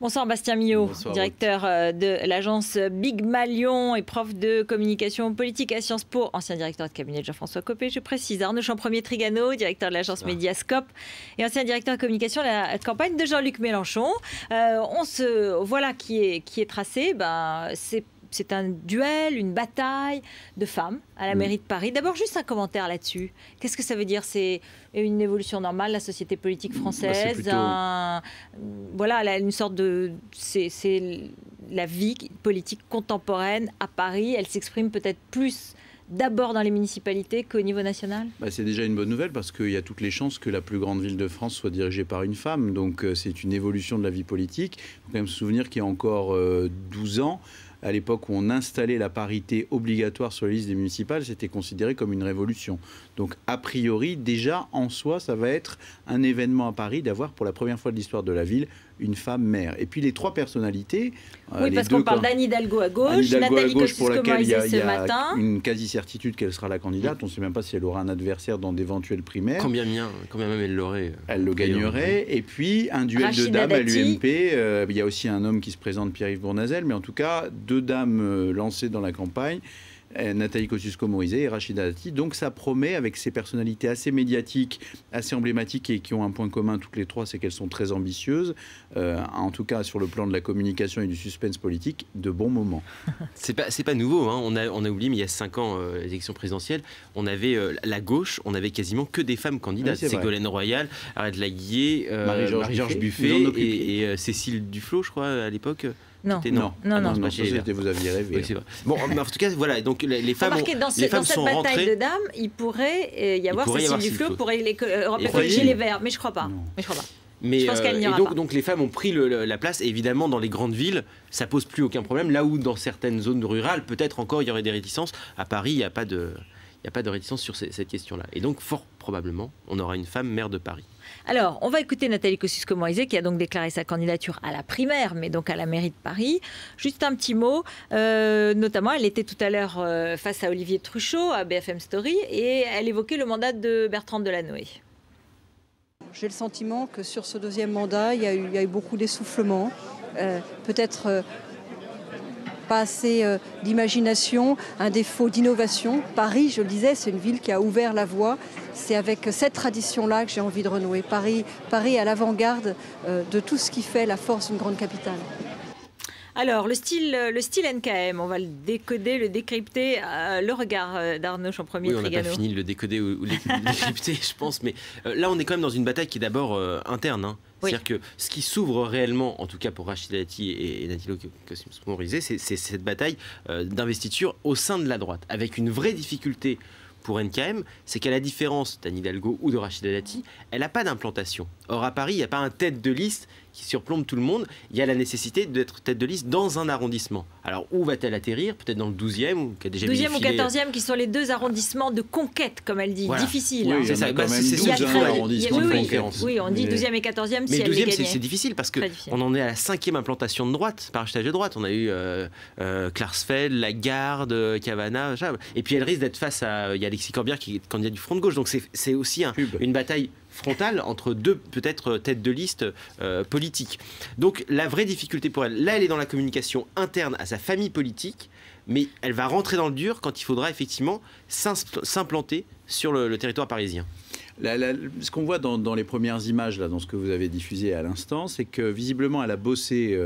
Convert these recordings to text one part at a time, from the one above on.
Bonsoir Bastien Millot, Bonsoir, directeur de l'agence Big Malion et prof de communication politique à Sciences Po, ancien directeur de cabinet de Jean-François Copé, je précise. Arnaud Champremier-Trigano, directeur de l'agence Mediascope et ancien directeur de communication de la campagne de Jean-Luc Mélenchon. Voilà qui est tracé, c'est un duel, une bataille de femmes à la mairie de Paris. D'abord, juste un commentaire là-dessus. Qu'est-ce que ça veut dire? C'est une évolution normale, la société politique française. Voilà, une sorte de... C'est la vie politique contemporaine à Paris. Elle s'exprime peut-être plus d'abord dans les municipalités qu'au niveau national? C'est déjà une bonne nouvelle parce qu'il y a toutes les chances que la plus grande ville de France soit dirigée par une femme. Donc c'est une évolution de la vie politique. Il faut quand même se souvenir qu'il y a encore 12 ans, à l'époque où on installait la parité obligatoire sur les listes des municipales, c'était considéré comme une révolution. Donc, a priori, déjà, en soi, ça va être un événement à Paris d'avoir, pour la première fois de l'histoire de la ville, une femme maire. Et puis, les trois personnalités... Oui, parce qu'on parle d'Anne Hidalgo à gauche, Nathalie Kosciusko-Morizet ce matin. Il y a une quasi-certitude qu'elle sera la candidate. On ne sait même pas si elle aura un adversaire dans d'éventuelles primaires. Quand bien même elle l'aurait. Elle le gagnerait. Et puis, un duel de dames à l'UMP. Il y a aussi un homme qui se présente, Pierre-Yves Bournazel. Mais en tout cas, deux dames lancées dans la campagne. Nathalie Kosciusko-Morizet et Rachida Dati. Donc ça promet, avec ces personnalités assez médiatiques, assez emblématiques et qui ont un point commun toutes les trois, c'est qu'elles sont très ambitieuses, en tout cas sur le plan de la communication et du suspense politique, de bons moments. C'est pas nouveau, hein. On a oublié, mais il y a 5 ans, les élections présidentielles, on avait la gauche, on avait quasiment que des femmes candidates. Oui, Ségolène Royal, Arlette Laguier, Marie-Georges Buffet et Cécile Duflot, je crois, à l'époque. Non, vous aviez rêvé. Oui, c'est vrai. Bon, en tout cas, voilà. Donc les femmes, dans cette bataille de dames, il pourrait y avoir Cécile Duflot pour corriger les Verts, mais je crois pas. Mais je pense qu'elle n'y aura pas. Donc les femmes ont pris la place. Et évidemment, dans les grandes villes, ça pose plus aucun problème. Là où dans certaines zones rurales, peut-être encore il y aurait des réticences. À Paris, il n'y a pas de réticence sur cette question-là. Et donc, fort probablement, on aura une femme maire de Paris. Alors, on va écouter Nathalie Kosciusko-Morizet qui a donc déclaré sa candidature à la primaire, mais donc à la mairie de Paris. Juste un petit mot, notamment, elle était tout à l'heure face à Olivier Truchot à BFM Story et elle évoquait le mandat de Bertrand Delanoë. J'ai le sentiment que sur ce deuxième mandat, il y a eu beaucoup d'essoufflement, peut-être pas assez d'imagination, un défaut d'innovation. Paris, je le disais, c'est une ville qui a ouvert la voie. C'est avec cette tradition-là que j'ai envie de renouer. Paris à l'avant-garde de tout ce qui fait la force d'une grande capitale. Alors, le style NKM, on va le décoder, le décrypter, le regard d'Arnaud Champremier-Trigano. Oui, on n'a pas fini de le décoder ou le décrypter, je pense, mais là, on est quand même dans une bataille qui est d'abord interne. Hein. Oui. C'est-à-dire que ce qui s'ouvre réellement, en tout cas pour Rachida Dati et Nathalie Kosciusko-Morizet, c'est cette bataille d'investiture au sein de la droite, avec une vraie difficulté pour NKM, c'est qu'à la différence d'Anne Hidalgo ou de Rachida Dati, elle n'a pas d'implantation. Or, à Paris, il n'y a pas un tête de liste qui surplombe tout le monde. Il y a la nécessité d'être tête de liste dans un arrondissement. Alors, où va-t-elle atterrir? Peut-être dans le 12e ou qui a déjà 12e ou 14e, qui sont les deux arrondissements de conquête, comme elle dit. Voilà. Difficile. Oui, c'est ça. C'est 12 arrondissements de conquête. Oui, on dit 12e et 14e si elle les gagnait. Mais le 12e, c'est difficile parce qu'on en est à la 5e implantation de droite, par achetage de droite. On a eu Klarsfeld, Lagarde, Cavana. Et puis, elle risque d'être face à... Il y a Alexis Corbière qui est candidat du Front de gauche. Donc, c'est aussi une bataille frontale entre deux, peut-être, têtes de liste politiques. Donc, la vraie difficulté pour elle, là, elle est dans la communication interne à sa famille politique, mais elle va rentrer dans le dur quand il faudra effectivement s'implanter sur le territoire parisien. Ce qu'on voit dans les premières images, là, dans ce que vous avez diffusé à l'instant, c'est que visiblement elle a bossé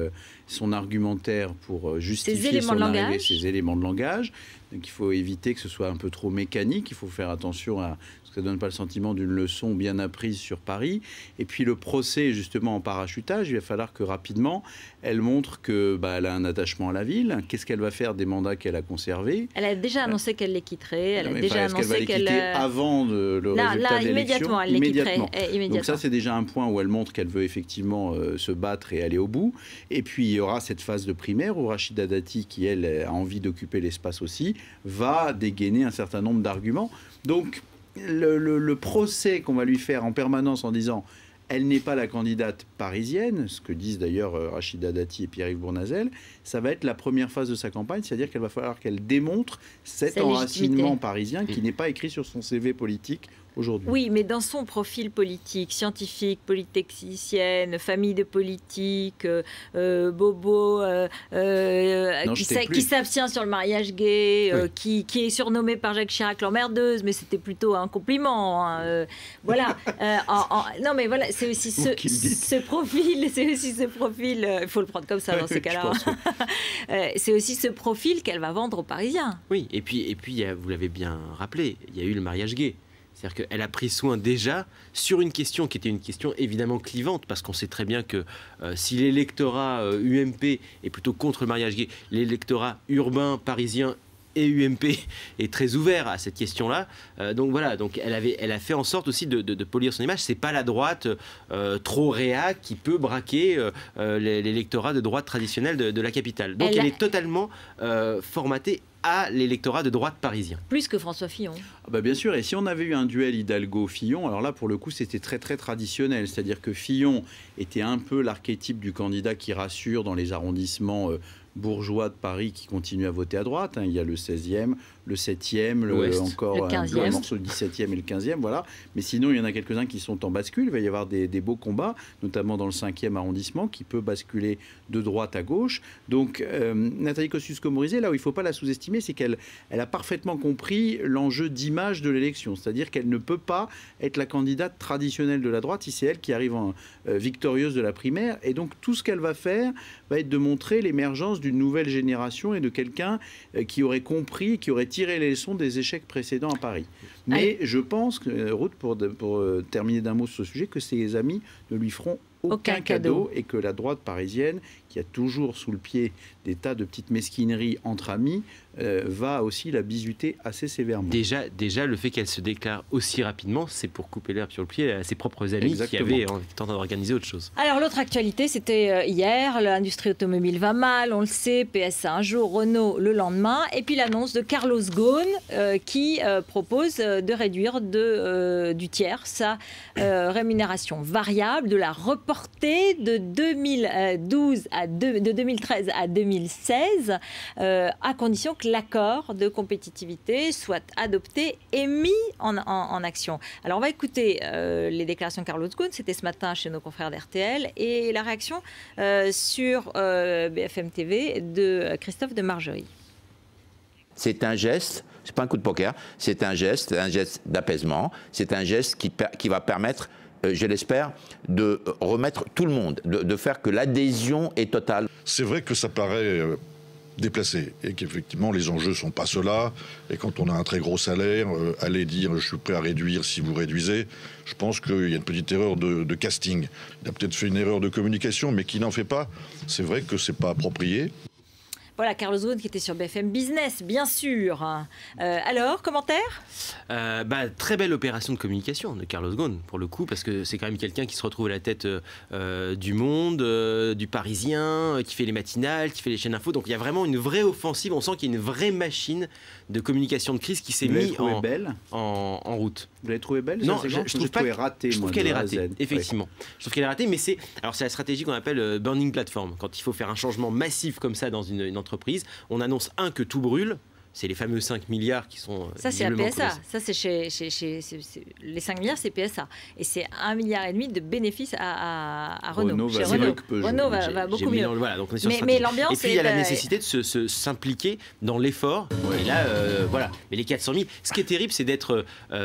son argumentaire pour justifier son arrivée, ses éléments de langage. Donc il faut éviter que ce soit un peu trop mécanique, il faut faire attention à ce que ça ne donne pas le sentiment d'une leçon bien apprise sur Paris. Et puis le procès justement en parachutage, il va falloir que rapidement elle montre qu'elle a un attachement à la ville. Qu'est-ce qu'elle va faire des mandats qu'elle a conservés? Elle a déjà annoncé qu'elle les quitterait. Elle a déjà annoncé qu'elle va les quitter avant le résultat de l'élection. Elle les quitterait. Donc ça, c'est déjà un point où elle montre qu'elle veut effectivement se battre et aller au bout. Et puis, il y aura cette phase de primaire où Rachida Dati, qui, elle, a envie d'occuper l'espace aussi, va dégainer un certain nombre d'arguments. Donc, le procès qu'on va lui faire en permanence en disant elle n'est pas la candidate parisienne, ce que disent d'ailleurs Rachida Dati et Pierre-Yves Bournazel, ça va être la première phase de sa campagne, c'est-à-dire qu'elle va falloir qu'elle démontre cet enracinement parisien qui n'est pas écrit sur son CV politique aujourd'hui. Oui, mais dans son profil politique, scientifique, polytechnicienne, famille de politique, bobo, qui s'abstient sur le mariage gay, qui est surnommée par Jacques Chirac l'emmerdeuse, mais c'était plutôt un compliment. Hein, voilà. Non, mais voilà, c'est aussi ce profil, il faut le prendre comme ça dans ces cas-là. C'est aussi ce profil qu'elle va vendre aux Parisiens. Oui, et puis vous l'avez bien rappelé, il y a eu le mariage gay. C'est-à-dire qu'elle a pris soin déjà sur une question qui était une question évidemment clivante, parce qu'on sait très bien que si l'électorat UMP est plutôt contre le mariage gay, l'électorat urbain parisien et UMP est très ouvert à cette question-là. Donc voilà, donc elle a fait en sorte aussi de polir son image. C'est pas la droite trop réac qui peut braquer l'électorat de droite traditionnel de la capitale. Donc elle est totalement formatée à l'électorat de droite parisien. Plus que François Fillon. Ah bah bien sûr, et si on avait eu un duel Hidalgo-Fillon, alors là pour le coup c'était très très traditionnel, c'est-à-dire que Fillon était un peu l'archétype du candidat qui rassure dans les arrondissements bourgeois de Paris qui continuent à voter à droite. Hein. Il y a le 16e, le 7e, encore un morceau le 17e et le 15e, voilà. Mais sinon, il y en a quelques-uns qui sont en bascule. Il va y avoir des beaux combats, notamment dans le 5e arrondissement, qui peut basculer de droite à gauche. Donc, Nathalie Kosciusko-Morizet, là où il ne faut pas la sous-estimer, c'est qu'elle a parfaitement compris l'enjeu d'image de l'élection. C'est-à-dire qu'elle ne peut pas être la candidate traditionnelle de la droite si c'est elle qui arrive victorieuse de la primaire. Et donc, tout ce qu'elle va faire va être de montrer l'émergence d'une nouvelle génération et de quelqu'un qui aurait compris, qui aurait tiré les leçons des échecs précédents à Paris. Mais je pense que, Ruth, pour terminer d'un mot sur ce sujet, que ses amis ne lui feront aucun cadeau et que la droite parisienne, qui a toujours sous le pied des tas de petites mesquineries entre amis, va aussi la bisuter assez sévèrement. Déjà le fait qu'elle se déclare aussi rapidement, c'est pour couper l'herbe sur le pied à ses propres amis. Exactement. Qui avaient tenté d'organiser autre chose. Alors l'autre actualité, c'était hier, l'industrie automobile va mal, on le sait, PSA un jour, Renault le lendemain, et puis l'annonce de Carlos Ghosn qui propose de réduire du tiers sa rémunération variable, de la reporter de 2013 à 2016, à condition que l'accord de compétitivité soit adopté et mis en action. Alors on va écouter les déclarations de Carlos Ghosn, c'était ce matin chez nos confrères d'RTL, et la réaction sur BFM TV de Christophe de Margerie. C'est un geste, c'est pas un coup de poker, c'est un geste d'apaisement, c'est un geste qui va permettre, je l'espère, de remettre tout le monde, de faire que l'adhésion est totale. C'est vrai que ça paraît déplacé et qu'effectivement les enjeux sont pas ceux-là, et quand on a un très gros salaire, aller dire je suis prêt à réduire si vous réduisez, je pense qu'il y a une petite erreur de casting. Il a peut-être fait une erreur de communication, mais qui n'en fait pas. C'est vrai que c'est pas approprié. Voilà, Carlos Ghosn qui était sur BFM Business, bien sûr. Alors, commentaire ? Très belle opération de communication de Carlos Ghosn, pour le coup, parce que c'est quand même quelqu'un qui se retrouve à la tête du Monde, du Parisien, qui fait les matinales, qui fait les chaînes info. Donc il y a vraiment une vraie offensive. On sent qu'il y a une vraie machine de communication de crise qui s'est mise en route. Vous l'avez trouvée belle? Non, je trouve pas. Ratée, je trouve qu'elle est ratée, effectivement. Je trouve qu'elle est ratée, mais c'est la stratégie qu'on appelle burning platform. Quand il faut faire un changement massif comme ça dans une entreprise, on annonce que tout brûle. C'est les fameux 5 milliards qui sont... Ça, c'est la PSA. Ça, c'est les 5 milliards, c'est PSA. Et c'est 1,5 milliard de bénéfices à Renault. Renault va beaucoup mieux. Voilà, donc on est sur mais l'ambiance... Et puis, il y a la nécessité de s'impliquer dans l'effort. Ouais. Et là, voilà. Mais les 400 000... Ce qui est terrible, c'est d'être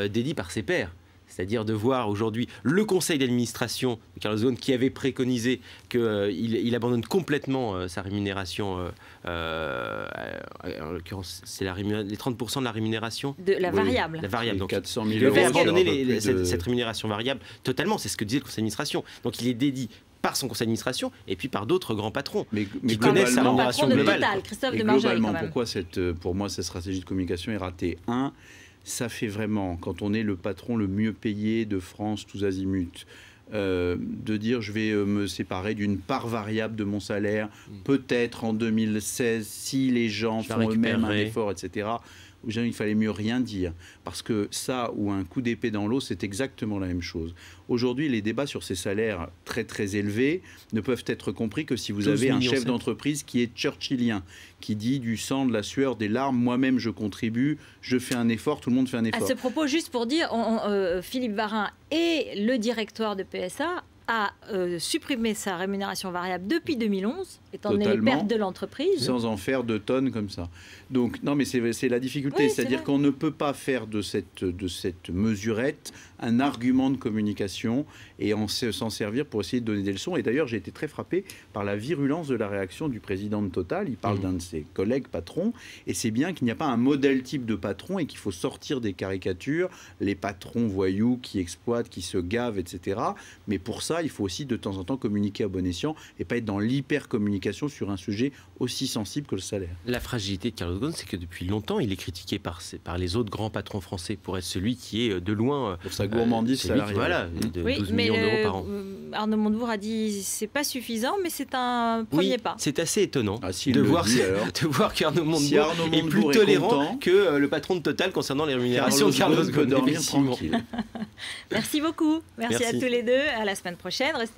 dédié par ses pairs. C'est-à-dire de voir aujourd'hui le conseil d'administration de Carlos Ghosn qui avait préconisé qu'il abandonne complètement sa rémunération, en l'occurrence c'est les 30% de la rémunération. De la variable. La variable. Donc 400 000 euros. Il a abandonné cette rémunération variable totalement, c'est ce que disait le conseil d'administration. Donc il est dédié par son conseil d'administration et puis par d'autres grands patrons qui connaissent sa rémunération globale. Christophe de Margerie, quand même. Pourquoi pour moi cette stratégie de communication est ratée? Ça fait vraiment, quand on est le patron le mieux payé de France tous azimuts, de dire je vais me séparer d'une part variable de mon salaire, peut-être en 2016, si les gens font eux-mêmes un effort, etc. où il fallait mieux rien dire. Parce que ça, ou un coup d'épée dans l'eau, c'est exactement la même chose. Aujourd'hui, les débats sur ces salaires très très élevés ne peuvent être compris que si vous avez un chef d'entreprise qui est churchillien, qui dit du sang, de la sueur, des larmes, moi-même je contribue, je fais un effort, tout le monde fait un effort. À ce propos, juste pour dire, Philippe Varin et le directoire de PSA a supprimé sa rémunération variable depuis 2011, étant donné les pertes de l'entreprise. Sans en faire 2 tonnes comme ça. Donc, non, mais c'est la difficulté. Oui, c'est-à-dire qu'on ne peut pas faire de cette mesurette un argument de communication et s'en servir pour essayer de donner des leçons. Et d'ailleurs, j'ai été très frappé par la virulence de la réaction du président de Total. Il parle d'un de ses collègues patrons. Et c'est bien qu'il n'y a pas un modèle type de patron et qu'il faut sortir des caricatures, les patrons voyous qui exploitent, qui se gavent, etc. Mais pour ça, il faut aussi de temps en temps communiquer à bon escient et pas être dans l'hyper-communication sur un sujet aussi sensible que le salaire. La fragilité de Carlos Ghosn, c'est que depuis longtemps, il est critiqué par les autres grands patrons français pour être celui qui est de loin... Pour sa gourmandise salariale. Voilà, de 12 millions d'euros par an. Arnaud Montebourg a dit c'est pas suffisant, mais c'est un premier pas. C'est assez étonnant de voir qu'Arnaud Montebourg est plus tolérant que le patron de Total concernant les rémunérations de Carlos Ghosn. Merci beaucoup. Merci à tous les deux. À la semaine prochaine. Restez